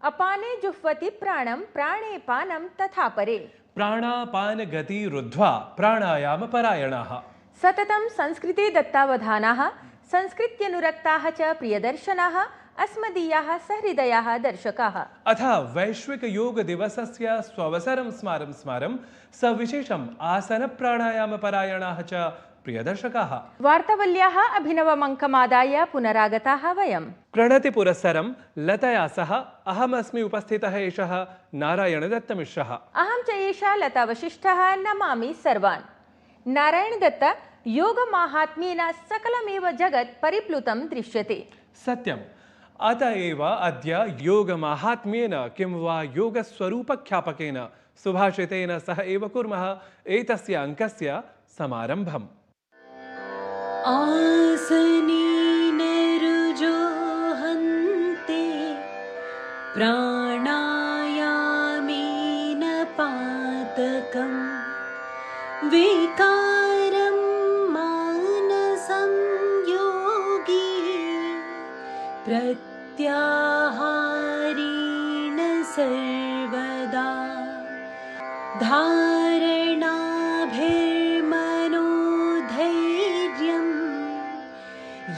अपाने जुह्वति प्राणं प्राणे पानं तथा परे। प्राणापान गति रुद्ध्वा प्राणायाम परायणाः। सततं संस्कृते दत्तावधानाः संस्कृत्यनुरक्ताः च प्रियदर्शनाः अस्मदीयाः सहृदयाः दर्शकाः। अथ वैश्विक योग दिवसस्य स्ववसरं स्मारं सविशेषम् आसन प्राणायाम परायणाः च प्रियदर्शकाः। वार्तावल्याः अभिनवमङ्कमादाय पुनरागताः वयम्। प्रणति पुरस्सरं लतया सह अहमस्मि उपस्थितः एषः नारायणदत्तमिश्रः। अहं च एषा लतावशिष्ठः नमामि सर्वान्। नारायणदत्त योगमाहात्म्येन सकलमेव जगत् परिप्लुतं दृश्यते। सत्यम्। अत एव अद्य योगमाहात्म्येन किं वा योगस्वरूपख्यापकेन सुभाषितेन सह एव कुर्मः एतस्य अङ्कस्य समारम्भम्। आसनेन रुजोहन्ते प्राणायामेन पातकं विकारं मानसं योगी प्रत्याहारेण सर्वदा धारणाभिर्मनोधैर्यं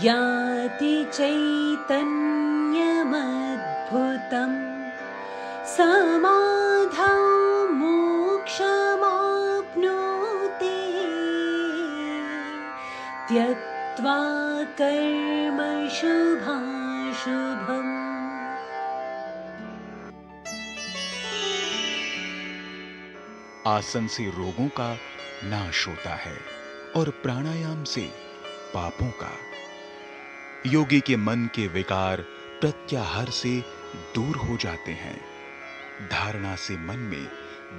याति चैतन्यमद्भुतं समाधौ मोक्षमाप्नोति त्यक्त्वा कर्मशुभाशुभम्। आसन से रोगों का नाश होता है और प्राणायाम से पापों का। योगी के मन के विकार प्रत्याहार से दूर हो जाते हैं। धारणा से मन में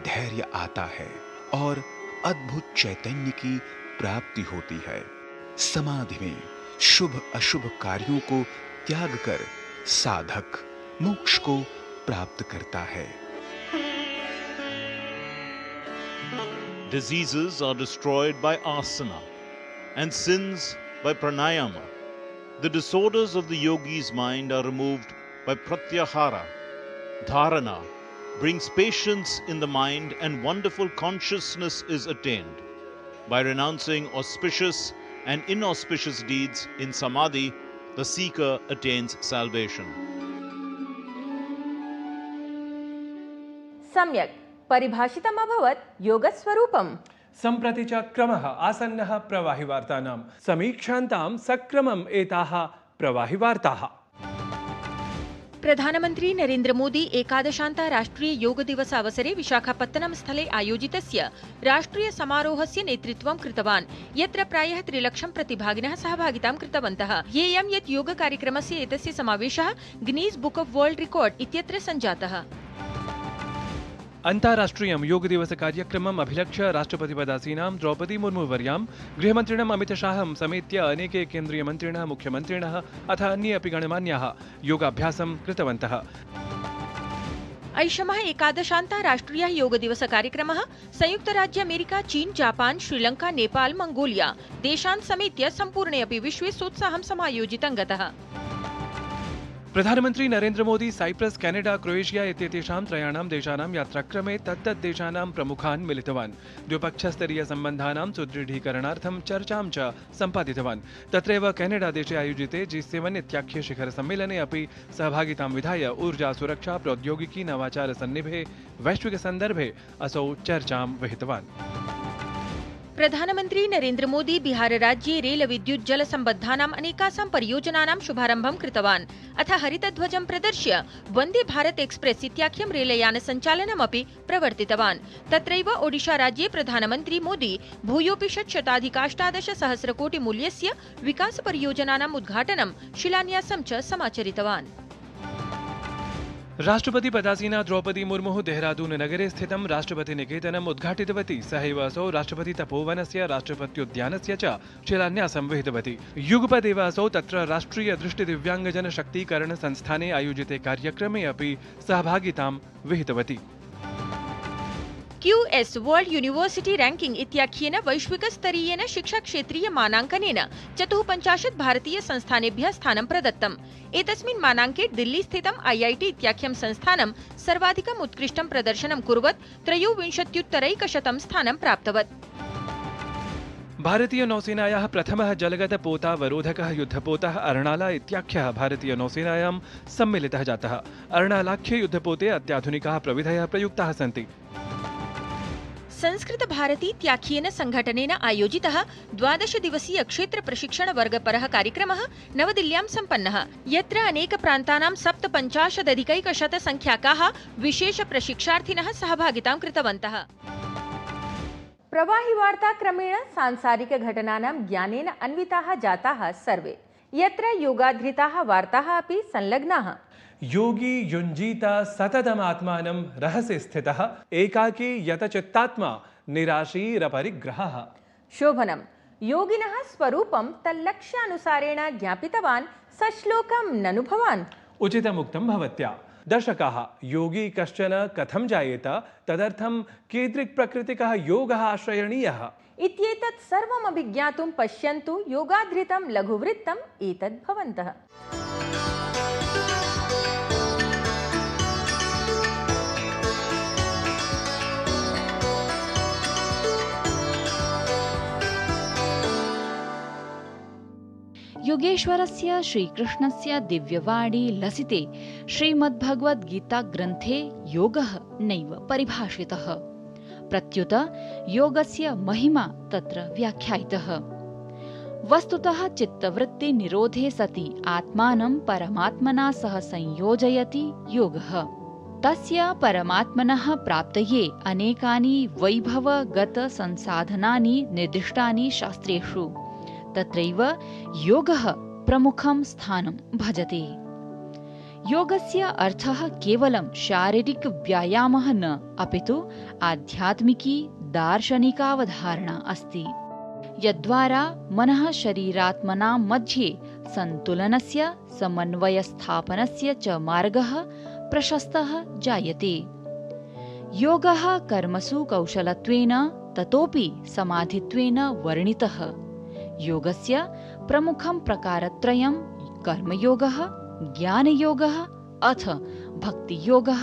धैर्य आता है और अद्भुत चैतन्य की प्राप्ति होती है। समाधि में शुभ अशुभ कार्यों को त्याग कर साधक मोक्ष को प्राप्त करता है। Diseases are destroyed by asana and sins by pranayama. The disorders of the yogi's mind are removed by pratyahara. Dharana brings patience in the mind and wonderful consciousness is attained. By renouncing auspicious and inauspicious deeds in samadhi, the seeker attains salvation. सम्यक् परिभाषितम् अभवत् योगस्वरूपम्। सम्प्रति च क्रमः आसन्नः प्रवाहिवार्तानां समीक्षान्तां सक्रमम् एताः प्रवाहिवार्ताः। प्रधानमन्त्री नरेन्द्र मोदी एकादशान्ताराष्ट्रिय योग दिवसावसरे विशाखापत्तनम स्थले आयोजितस्य राष्ट्रिय समारोहस्य नेतृत्वं कृतवान्, यत्र प्रायः 3 लक्षं प्रतिभागिनः सहभागितां कृतवन्तः। ध्येयं यत् योगकार्यक्रमस्य एतस्य समावेशः गिनीस् बुक् ऑफ वर्ल्ड रिकॉर्ड इत्यत्र सञ्जातः। अन्ताराष्ट्रियं योग दिवस कार्यक्रमम् अभिलक्ष्य राष्ट्रपतिपदासीनां द्रौपदी मुर्मू वर्यां गृहमन्त्रिणम् अमितशाहं समेत्य अनेके केन्द्रीयमन्त्रिणः मुख्यमन्त्रिणः अथ अन्ये अपि गणमान्याः योगाभ्यासं कृतवन्तः। ऐषमः एकादशान्ताराष्ट्रियः योग दिवस कार्यक्रमः संयुक्तराज्य अमेरिका चीन जापान श्रीलंका नेपाल मंगोलिया देशान् समेत्य सम्पूर्णे अपि विश्वे सोत्साहं समायोजितं गतः। प्रधानमन्त्री Narendra Modi Cyprus Canada Croatia इत्येतेषां त्रयाणां देशानां यात्राक्रमे तत्तद्देशानां प्रमुखान् मिलितवान्। द्विपक्षस्तरीय सम्बन्धानां सुदृढीकरणार्थं चर्चां च सम्पादितवान्। तत्रैव कैनेडा देशे आयोजिते G7 इत्याख्ये शिखर सम्मेलने अपि सहभागितां विधाय ऊर्जा सुरक्षा प्रौद्योगिकी नवाचार सन्निभे वैश्विक सन्दर्भे असौ चर्चां विहितवान्। प्रधानमन्त्री नरेन्द्र मोदी बिहार राज्ये रेल विद्युत् जल सम्बद्धानाम् अनेकासां परियोजनानां शुभारम्भं कृतवान्। अथ हरितध्वजं प्रदर्श्य वन्दे भारत एक्सप्रेस् इत्याख्यं रेलयान सञ्चालनमपि प्रवर्तितवान्। तत्रैव ओडिशा राज्ये प्रधानमन्त्री मोदी भूयोऽपि षट्शताधिक-18 विकासपरियोजनानाम् उद्घाटनं शिलान्यासं च समाचरितवान्। राष्ट्रपति पदासीना द्रौपदी मुर्मुः देहरादून नगरे स्थितं राष्ट्रपति निकेतनम् उद्घाटितवती। सहैव असौ राष्ट्रपति तपोवनस्य राष्ट्रपत्युद्यानस्य च शिलान्यासं विहितवती। युगपदेव असौ तत्र राष्ट्रिय दृष्टिदिव्यांगजन शक्तीकरण संस्थाने आयोजिते कार्यक्रमे अपि सहभागितां विहितवती। QS वर्ल्ड यूनिवर्सिटी रैंकिंग इत्याख्येन वैश्विकस्तरीयेन शिक्षाक्षेत्रीय मानाङ्कनेन 54 भारतीय संस्थानेभ्यः स्थानं प्रदत्तम्। एतस्मिन् मानाङ्के दिल्ली स्थितं IIT इत्याख्यं संस्थानं सर्वाधिकम् उत्कृष्टं प्रदर्शनं कुर्वत् 23% स्थानं प्राप्तवत्। भारतीय नौसेनायाः प्रथमः जलगतपोतावरोधकः युद्धपोतः अर्णाला इत्याख्यः भारतीय नौसेनायां सम्मिलितः जातः। अर्णालाख्ये युद्धपोते अत्याधुनिकाः प्रविधयः प्रयुक्ताः सन्ति। संस्कृत भारती इत्याख्येन संघटनेन आयोजितः 12 दिवसीय क्षेत्र प्रशिक्षण वर्गपरः कार्यक्रमः नवदिल्ल्यां सम्पन्नः, यत्र अनेक प्रान्तानां 57 संख्याकाः विशेष प्रशिक्षार्थिनः सहभागितां कृतवन्तः। प्रवाहि वार्ता क्रमेण सांसारिक घटनानां ज्ञानेन अन्विताः जाताः सर्वे, यत्र योगाधृताः वार्ताः अपि संलग्नाः। योगी युञ्जीत सततमात्मानं रहसि स्थितः एकाकी यतचित्तात्मा निराशीरपरिग्रहः। शोभनं योगिनः स्वरूपं तल्लक्ष्यानुसारेण ज्ञापितवान् स श्लोकं ननु भवान्। उचितमुक्तं भवत्या। दर्शकाः, योगी कश्चन कथं जायेत, तदर्थं कीदृक् प्रकृतिकः योगः आश्रयणीयः इत्येतत् सर्वम् अभिज्ञातुं पश्यन्तु योगाधृतं लघुवृत्तम् एतद् भवन्तः। योगेश्वरस्य श्रीकृष्णस्य दिव्यवाणी लसिते श्रीमद्भगवद्गीता ग्रन्थे योगः नैव परिभाषितः, प्रत्युत योगस्य महिमा तत्र व्याख्यायितः। वस्तुतः चित्तवृत्ति निरोधे सति आत्मानं परमात्मना सह संयोजयति योगः। तस्य परमात्मनः प्राप्तये अनेकानि वैभवगत संसाधनानि निर्दिष्टानि शास्त्रेषु। तत्रैव योगः प्रमुखं स्थानं भजते। योगस्य अर्थः केवलं शारीरिक व्यायामः न, अपितु आध्यात्मिकी दार्शनिकावधारणा अस्ति, यद्द्वारा मनः शरीरात्मनां मध्ये सन्तुलनस्य समन्वयस्थापनस्य च मार्गः प्रशस्तः जायते। योगः कर्मसु कौशलत्वेन ततोपि समाधित्वेन वर्णितः। योगस्य प्रमुखं प्रकारत्रयं कर्मयोगः, ज्ञानयोगः अथ भक्तियोगः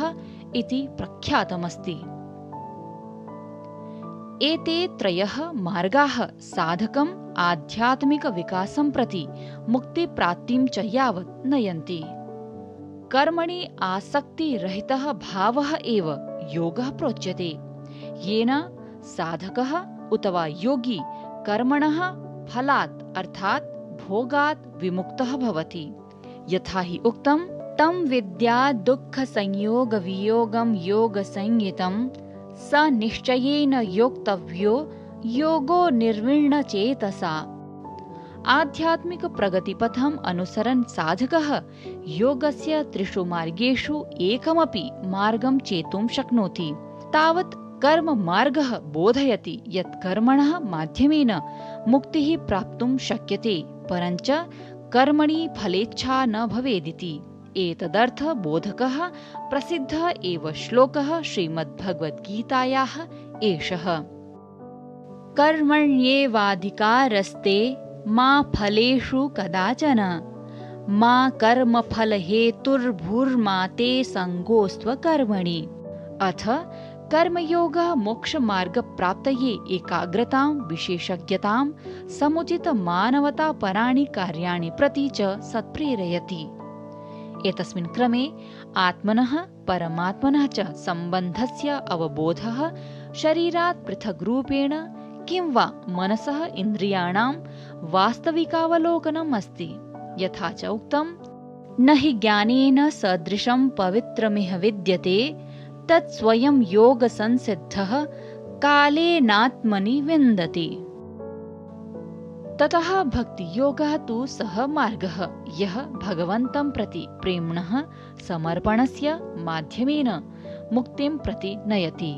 इति प्रख्यातमस्ति। एते त्रयः मार्गाः साधकम् आध्यात्मिकविकासं प्रति मुक्तिप्राप्तिं च यावत् नयन्ति। कर्मणि आसक्तिरहितः भावः एव योगः प्रोच्यते, येन साधकः अथवा योगी कर्मणः फलात् अर्थात् भोगात् विमुक्तः भवति। यथा हि उक्तं, तं विद्यात् दुःख संयोग वियोगं योग संयितं स निश्चयेन योक्तव्यो योगो निर्विण्ण चेतसा। आध्यात्मिक प्रगतिपथम् अनुसरन् साधकः योगस्य त्रिषु मार्गेषु एकमपि मार्गं चेतुं शक्नोति। तावत् कर्म मार्गः बोधयति यत् कर्मणः माध्यमेन मुक्तिः प्राप्तुं शक्यते, परञ्च कर्मणि फलेच्छा न भवेदिति। एतदर्थ बोधकः प्रसिद्धः एव श्लोकः श्रीमद्भगवद्गीतायाः एषः। कर्मण्येवाधिकारस्ते मा फलेषु कदाचन मा कर्मफलहेतुर्भूर्मा ते संगोऽस्त्वकर्मणि। अथ कर्मयोगः मोक्षमार्गप्राप्तये एकाग्रतां, विशेषज्ञतां, समुचितमानवतापराणि कार्याणि प्रति च सत्प्रेरयति। एतस्मिन् क्रमे आत्मनः परमात्मनः च सम्बन्धस्य अवबोधः शरीरात् पृथग्रूपेण किं वा मनसः इन्द्रियाणां वास्तविकावलोकनम् अस्ति। यथा च उक्तं, न हि ज्ञानेन सदृशं पवित्रमिह विद्यते तत् स्वयं योग संसिद्धः कालेनात्मनि विन्दति। ततः भक्तियोगः तु सः मार्गः यः भगवन्तं प्रति प्रेम्णः समर्पणस्य माध्यमेन मुक्तिं प्रति नयति।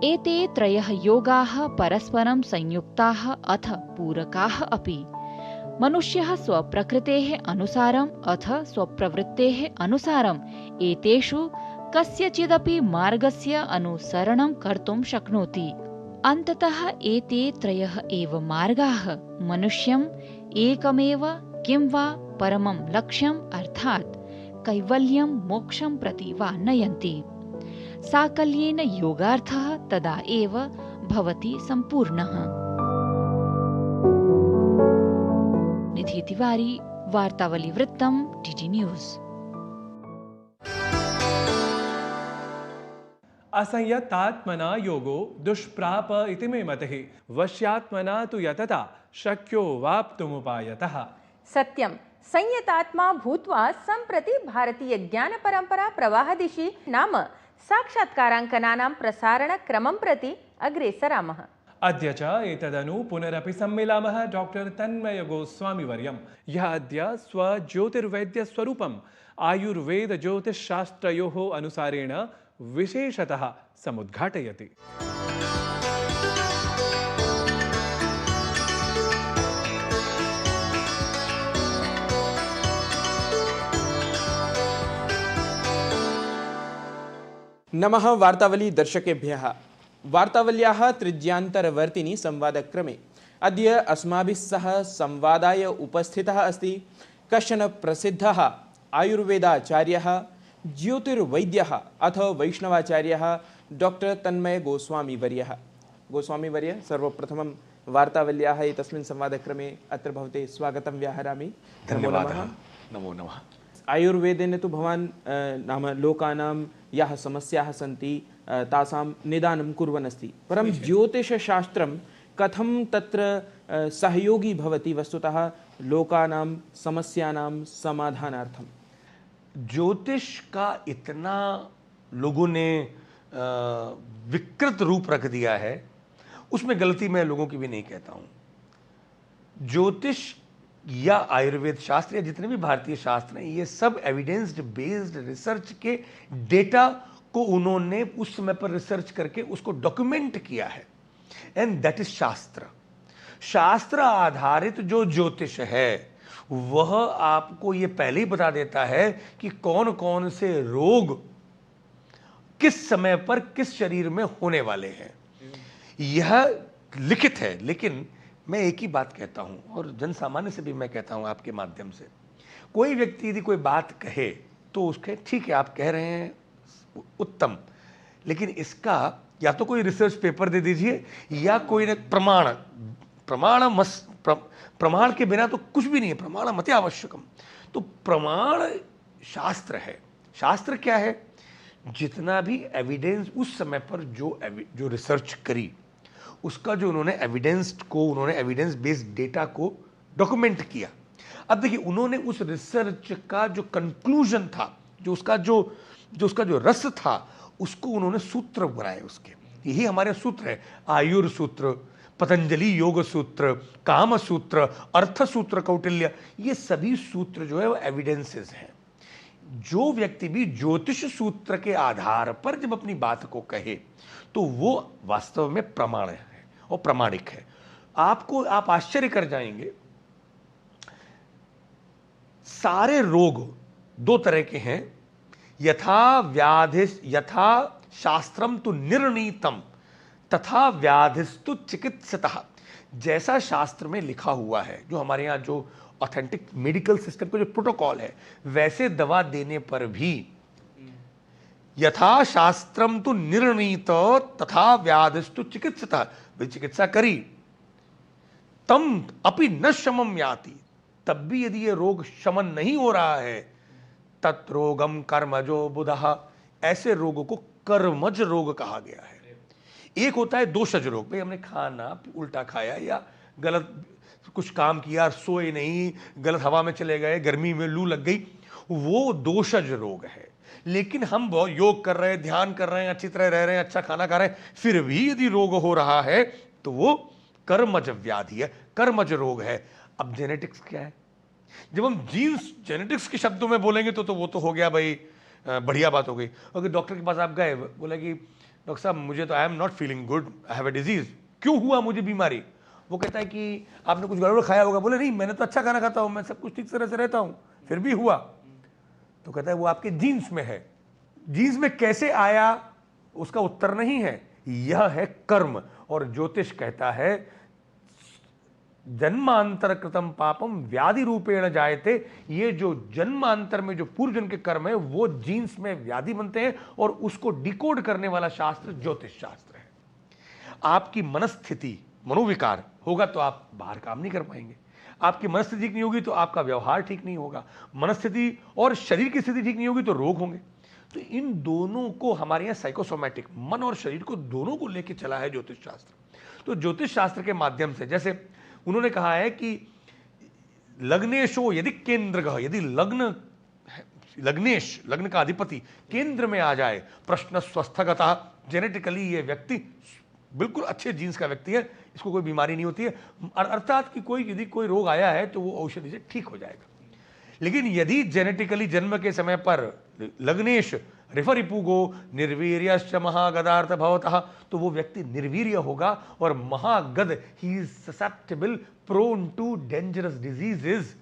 एते त्रयः योगाः परस्परं संयुक्ताः अथ पूरकाः अपि। मनुष्यः स्वप्रकृतेः अनुसारम् अथ स्वप्रवृत्तेः अनुसारम् एतेषु कस्यचिदपि मार्गस्य अनुसरणं कर्तुं शक्नोति। अन्ततः एते त्रयः एव मार्गाः मनुष्यम् एकमेव किं वा परमं लक्ष्यम् अर्थात् कैवल्यं मोक्षं प्रति वा नयन्ति। साकल्येन योगार्थः तदा एव भवति सम्पूर्णः। निधि तिवारी, वार्तावली वृत्तम्, डीडी न्यूज़। असंयतात्मना योगो दुष्प्राप इति मे मतिः। वश्यात्मना तु यतता शक्यो वाप्तुमुपायतः। सत्यं संयतात्मा भूत्वा सम्प्रति भारतीय ज्ञान परंपरा प्रवाह दिशि नाम साक्षात्काराङ्कनानां प्रसारणक्रमं प्रति अग्रेसरामः। अद्य च एतदनु पुनरपि सम्मिलामः डॉक्टर तन्मय गोस्वामीवर्यं, यः अद्य स्वज्योतिर्वैद्यस्वरूपम् आयुर्वेद ज्योतिषशास्त्रयोः अनुसारेण विशेषतः समुद्घाटयति। नमः वार्तावली दर्शकेभ्यः। वार्तावल्याः त्रिज्यान्तरवर्तिनि संवादक्रमे अद्य अस्माभिः सह संवादाय उपस्थितः अस्ति कश्चन प्रसिद्धः आयुर्वेदाचार्यः, ज्योतिर्वैद्यः अथ वैष्णवाचार्यः डॉक्टर तन्मय गोस्वामीवर्यः। गोस्वामीवर्य, सर्वप्रथमं वार्तावल्याः एतस्मिन् संवादक्रमे अत्र भवते स्वागतं व्याहरामि। धन्यवादः। नमो नमः। आयुर्वेदेन तु भवान् नाम लोकानां याः समस्याः सन्ति तासां निदानं कुर्वन् अस्ति, परं ज्योतिषशास्त्रं कथं तत्र सहयोगी भवति वस्तुतः लोकानां समस्यानां समाधानार्थं? ज्योतिष का इतना लोगों ने विकृत रूप रख दिया है, उसमें गलती मैं लोगों की भी नहीं कहता हूँ। ज्योतिष या आयुर्वेद शास्त्र या जितने भी भारतीय शास्त्र हैं, ये सब एविडेंस बेस्ड रिसर्च के डेटा को उन्होंने उस समय पर रिसर्च करके उसको डॉक्यूमेंट किया है, एंड दैट इज शास्त्र। शास्त्र आधारित जो ज्योतिष है वह आपको ये पहले ही बता देता है कि कौन कौन से रोग किस समय पर किस शरीर में होने वाले हैं। यह लिखित है, लेकिन मैं एक ही बात कहता हूं और जन सामान्य से भी मैं कहता हूं आपके माध्यम से, कोई व्यक्ति यदि कोई बात कहे तो उसके ठीक है, आप कह रहे हैं उत्तम, लेकिन इसका या तो कोई रिसर्च पेपर दे दीजिए या कोई प्रमाण के बिना तो कुछ भी नहीं है। प्रमाण मते आवश्यकम। तो प्रमाण शास्त्र है। शास्त्र क्या है? जितना भी एविडेंस उस समय पर जो रिसर्च करी उसका जो उन्होंने एविडेंस बेस्ड डेटा को डॉक्यूमेंट किया। अब देखिए, उन्होंने उस रिसर्च का जो कंक्लूजन था, जो उसका जो रस था, उसको उन्होंने सूत्र बनाए। उसके यही हमारे सूत्र है, आयुर सूत्र, पतंजलि योग सूत्र, काम सूत्र, अर्थ सूत्र, कौटिल्य, ये सभी सूत्र जो है वो एविडेंसेस हैं। जो व्यक्ति भी ज्योतिष सूत्र के आधार पर जब अपनी बात को कहे तो वो वास्तव में प्रमाण है और प्रामाणिक है। आप आश्चर्य कर जाएंगे, सारे रोग दो तरह के हैं। यथा शास्त्रम तो निर्णीतम तथा व्याधिस्तु चिकित्सतः। जैसा शास्त्र में लिखा हुआ है, जो हमारे यहाँ जो ऑथेंटिक मेडिकल सिस्टम का जो प्रोटोकॉल है, वैसे दवा देने पर भी यथा शास्त्रम तो निर्णीत तथा व्याधिस्तु चिकित्सतः, वे चिकित्सा करी, तम अपि न शमम याति, तब भी यदि ये रोग शमन नहीं हो रहा है, तत्रोगम कर्मजो बुधः, ऐसे रोगों को कर्मज रोग कहा गया है। एक होता है दोषज रोग, भाई हमने खाना उल्टा खाया या गलत कुछ काम किया, सोए नहीं, गलत हवा में चले गए, गर्मी में लू लग गई, वो दोषज रोग है। लेकिन हम बहुत योग कर रहे हैं, ध्यान कर रहे हैं, अच्छी तरह रह रहे हैं, अच्छा खाना खा रहे हैं, फिर भी यदि रोग हो रहा है तो वो कर्मज व्याधि है, कर्मज रोग है। अब जेनेटिक्स क्या है? जब हम जीन्स जेनेटिक्स के शब्दों में बोलेंगे तो वो तो हो गया भाई, बढ़िया बात हो गई। अगर डॉक्टर के पास आप गए, बोला कि डॉक्टर साहब मुझे तो I am not feeling good, I have a disease, क्यों हुआ मुझे बीमारी? वो कहता है कि आपने कुछ गड़बड़ खाया होगा। बोले नहीं, मैंने तो अच्छा खाना खाता हूँ, मैं सब कुछ ठीक तरह से रहता हूँ, फिर भी हुआ। तो कहता है वो आपके जीन्स में है, जीन्स में कैसे आया उसका उत्तर नहीं है, यह है कर्म। और ज्योतिष कहता है जन्मांतर कृतम पापम व्याधि रूपेण जायते, ये जो जन्मांतर में जो पूर्व जन्म के कर्म है वो जीन्स में व्याधि बनते हैं, और उसको डिकोड करने वाला शास्त्र ज्योतिष शास्त्र है। आपकी मनस्थिति, मनोविकार होगा तो आप बाहर काम नहीं कर पाएंगे, आपकी मनस्थिति ठीक नहीं होगी तो आपका व्यवहार ठीक नहीं होगा, मनस्थिति और शरीर की स्थिति ठीक नहीं होगी तो रोग होंगे। तो इन दोनों को हमारे यहाँ साइकोसोमैटिक, मन और शरीर को दोनों को लेकर चला है ज्योतिष शास्त्र। तो ज्योतिष शास्त्र के माध्यम से, जैसे उन्होंने कहा है कि लग्नेशो यदि केंद्र ग्रह, यदि लग्नेश, लग्न का अधिपति केंद्र में आ जाए, प्रश्न स्वस्थगता, जेनेटिकली ये व्यक्ति बिल्कुल अच्छे जीन्स का व्यक्ति है, इसको कोई बीमारी नहीं होती है, अर्थात कि यदि कोई रोग आया है तो वो औषधि से ठीक हो जाएगा। लेकिन यदि जेनेटिकली जन्म के समय पर लग्नेश रिफरिपुगो निर्वीर्यश्च महागदार्थ भवतः, तो वो व्यक्ति निर्वीर्य होगा और महागद, he is susceptible, prone to dangerous diseases,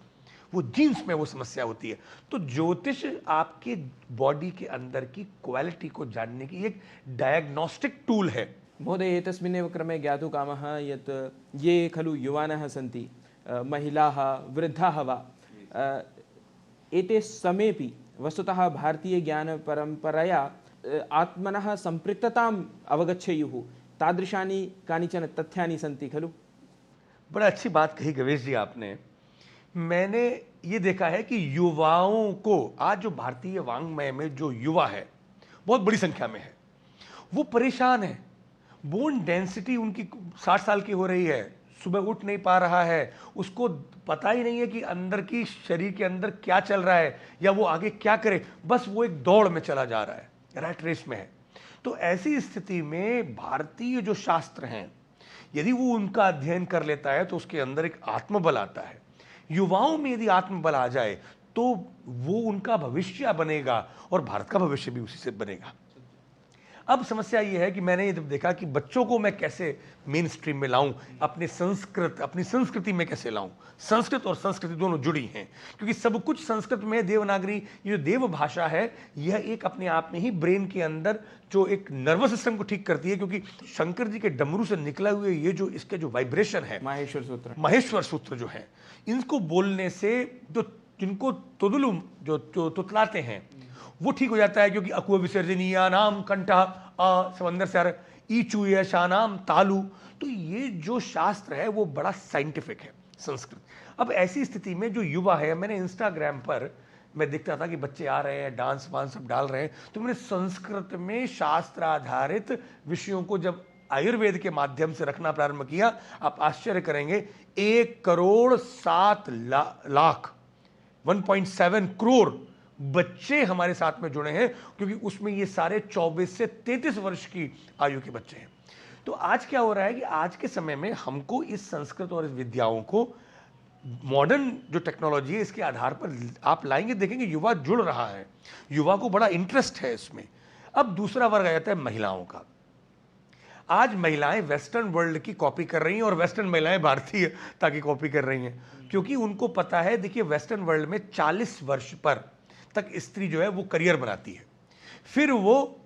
वो जीन्स में वो समस्या होती है। तो ज्योतिष आपके बॉडी के अंदर की क्वालिटी को जानने की एक डायग्नोस्टिक टूल है। महोदय, एतस्मिन्नेव क्रमे ज्ञातुकामः यत् ये खलु युवानः सन्ति, महिलाः, वृद्धाः वा, एते समेपि वस्तुतः भारतीयज्ञानपरम्परया आत्मनः सम्पृक्तताम् अवगच्छेयुः, तादृशानि कानिचन तथ्यानि सन्ति खलु? बड़ा अच्छी बात कही गवेश जी आपने। मैंने ये देखा है कि युवाओं को, आज जो भारतीय वांग्मय में जो युवा है बहुत बड़ी संख्या में है, वो परेशान है। बोन डेंसिटी उनकी 60 साल की हो रही है, सुबह उठ नहीं पा रहा है, उसको पता ही नहीं है कि अंदर की शरीर के अंदर क्या चल रहा है या वो आगे क्या करे, बस वो एक दौड़ में चला जा रहा है, रैट रेस में है। तो ऐसी स्थिति में भारतीय जो शास्त्र हैं, यदि वो उनका अध्ययन कर लेता है तो उसके अंदर एक आत्मबल आता है। युवाओं में यदि आत्मबल आ जाए तो वो उनका भविष्य बनेगा और भारत का भविष्य भी उसी से बनेगा। अब समस्या ये है कि मैंने ये जब देखा कि बच्चों को मैं कैसे मेन स्ट्रीम में लाऊं, अपनी संस्कृति में कैसे लाऊं। संस्कृत और संस्कृति दोनों जुड़ी हैं, क्योंकि सब कुछ संस्कृत में, देवनागरी, ये जो देव भाषा है, यह एक अपने आप में ही ब्रेन के अंदर जो एक नर्वस सिस्टम को ठीक करती है, क्योंकि शंकर जी के डमरू से निकला हुए ये जो इसके जो वाइब्रेशन है, माहेश्वर सूत्र जो है, इनको बोलने से जो जिनको तुदुलु जो तुतलाते हैं वो ठीक हो जाता है, क्योंकि अकुआ विसर्जनीया नाम कंठा समंदर से आ रहा है, ई चूया शानाम तालु। तो ये जो शास्त्र है वो बड़ा साइंटिफिक है संस्कृत। अब ऐसी स्थिति में जो युवा है, मैंने इंस्टाग्राम पर मैं देखता था कि बच्चे आ रहे हैं, डांस वांस सब डाल रहे हैं, तो मैंने संस्कृत में शास्त्र आधारित विषयों को जब आयुर्वेद के माध्यम से रखना प्रारंभ किया, आप आश्चर्य करेंगे, 1,07,00,000 1.7 करोड़ बच्चे हमारे साथ में जुड़े हैं, क्योंकि उसमें ये सारे 24 से 33 वर्ष की आयु के बच्चे हैं। तो आज क्या हो रहा है कि आज के समय में हमको इस संस्कृत और इस विद्याओं को, मॉडर्न जो टेक्नोलॉजी है, इसके आधार पर आप लाएंगे, देखेंगे युवा जुड़ रहा है, युवा को बड़ा इंटरेस्ट है इसमें। अब दूसरा वर्ग आ जाता है महिलाओं का। आज महिलाएं वेस्टर्न वर्ल्ड की कॉपी कर रही हैं और वेस्टर्न महिलाएं भारतीयता की कॉपी कर रही हैं, क्योंकि उनको पता है, देखिए वेस्टर्न वर्ल्ड में 40 वर्ष पर तक स्त्री जो है वो करियर बनाती है, फिर वो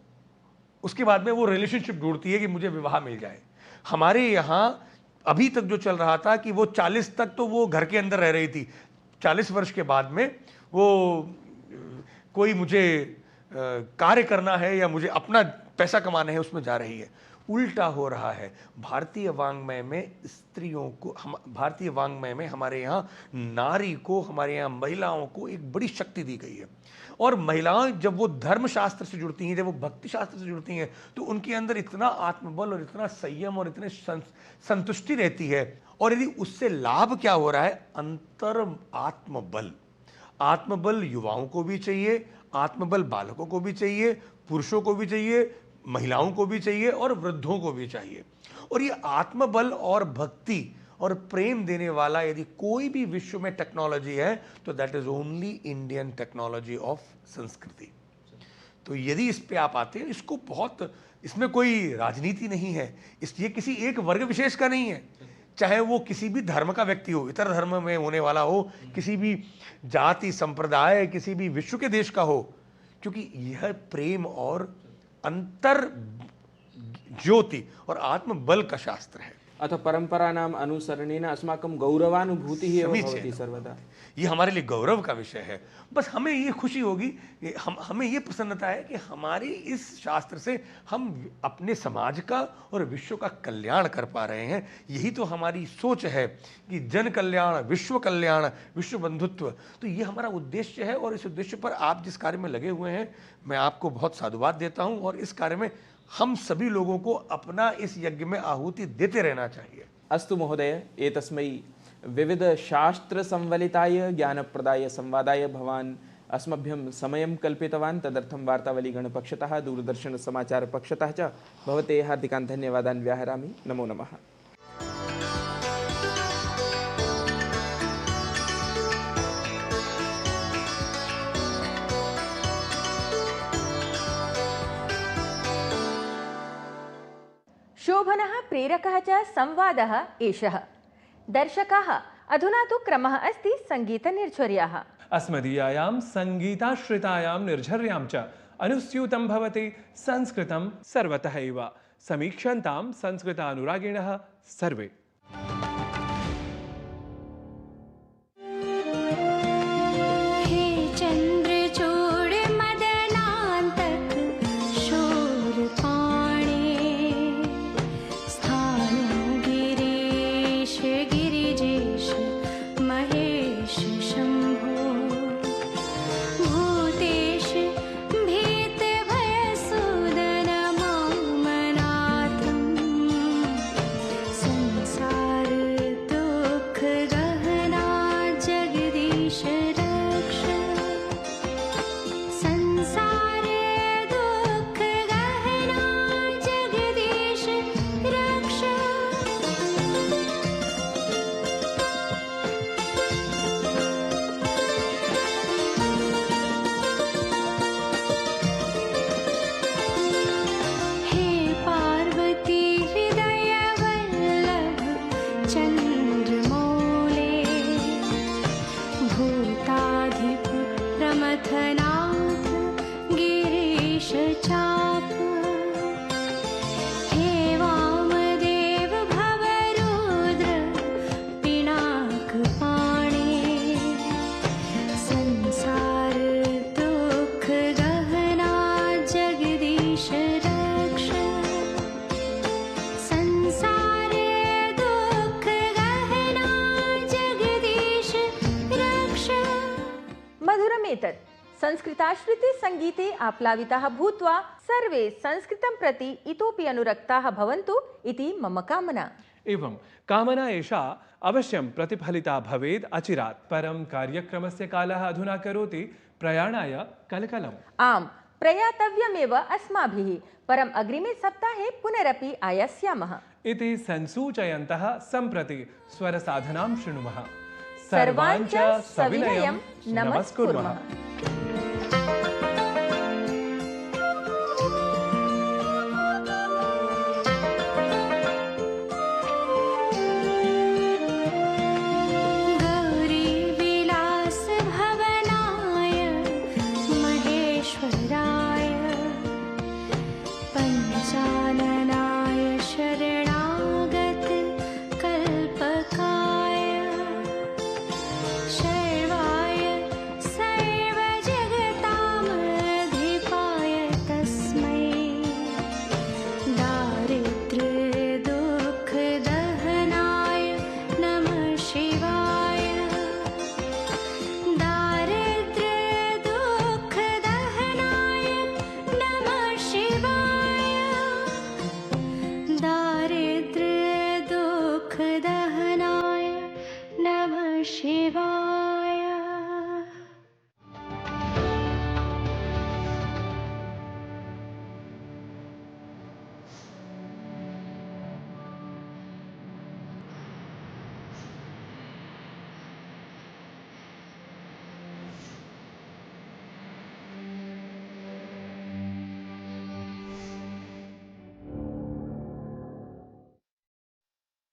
उसके बाद में वो रिलेशनशिप ढूंढती है कि मुझे विवाह मिल जाए। हमारे यहाँ अभी तक जो चल रहा था कि वो 40 तक तो वो घर के अंदर रह रही थी, 40 वर्ष के बाद में वो कोई मुझे कार्य करना है या मुझे अपना पैसा कमाना है, उसमें जा रही है। उल्टा हो रहा है। भारतीय वांग्मय में स्त्रियों को, भारतीय वांग्मय में हमारे यहाँ नारी को, हमारे यहाँ महिलाओं को एक बड़ी शक्ति दी गई है। और महिलाएं जब वो धर्मशास्त्र से जुड़ती हैं, जब वो भक्ति शास्त्र से जुड़ती हैं, तो उनके अंदर इतना आत्मबल और इतना संयम और इतने संतुष्टि रहती है। और यदि उससे लाभ क्या हो रहा है, अंतर आत्मबल। आत्मबल युवाओं को भी चाहिए, आत्मबल बालकों को भी चाहिए, पुरुषों को भी चाहिए, महिलाओं को भी चाहिए और वृद्धों को भी चाहिए। और ये आत्मबल और भक्ति और प्रेम देने वाला यदि कोई भी विश्व में टेक्नोलॉजी है तो that is only Indian technology of संस्कृति। तो यदि इस पे आप आते हैं, इसको बहुत, इसमें कोई राजनीति नहीं है, इसलिए किसी एक वर्ग विशेष का नहीं है, चाहे वो किसी भी धर्म का व्यक्ति हो, इतर धर्म में होने वाला हो, किसी भी जाति संप्रदाय, किसी भी विश्व के देश का हो, क्योंकि यह प्रेम और अंतर ज्योति और आत्मबल का शास्त्र है। अथ परंपरानाम अनुसरणेन अस्माकं गौरवानुभूतिः एव भवति सर्वदा। ये हमारे लिए गौरव का विषय है। बस हमें ये खुशी होगी कि हमें ये प्रसन्नता है कि हमारे इस शास्त्र से हम अपने समाज का और विश्व का कल्याण कर पा रहे हैं। यही तो हमारी सोच है कि जन कल्याण, विश्व बंधुत्व, तो ये हमारा उद्देश्य है। और इस उद्देश्य पर आप जिस कार्य में लगे हुए हैं, मैं आपको बहुत साधुवाद देता हूँ। और इस कार्य में हम सभी लोगों को अपना इस यज्ञ में आहुति देते रहना चाहिए। अस्तु महोदय, एतस्मै विविध शास्त्र संवलिताय ज्ञानप्रदाय संवादाय भवान् अस्मभ्यं समयं कल्पितवान्। तदर्थं वार्तावलीगणपक्षतः दूरदर्शन समाचार पक्षतः च भवते हार्दिकान् धन्यवादान् व्याहरामि। नमो नमः। शोभनः प्रेरकः च संवादः एषः। दर्शकाः, अधुना तु क्रमः अस्ति सङ्गीतनिर्झर्याः। अस्मदीयायां सङ्गीताश्रितायां निर्झर्यां च अनुस्यूतं भवति संस्कृतं सर्वतः एव। समीक्षन्तां संस्कृतानुरागिणः सर्वे। संस्कृताश्रिते संगीते आप्लाविताः भूत्वा सर्वे संस्कृतं प्रति इतोपि अनुरक्ताः भवन्तु इति मम कामना। एवं कामना एषा अवश्यं प्रतिफलिता भवेत् अचिरात्। परं कार्यक्रमस्य कालः अधुना करोति प्रयाणाय कलकलम्। आम्, प्रयातव्यमेव अस्माभिः, परम् अग्रिमे सप्ताहे पुनरपि आयास्यामः इति संसूचयन्तः सम्प्रति स्वरसाधनां शृणुमः। सर्वान् च सविनयं नमस्कुर्मः।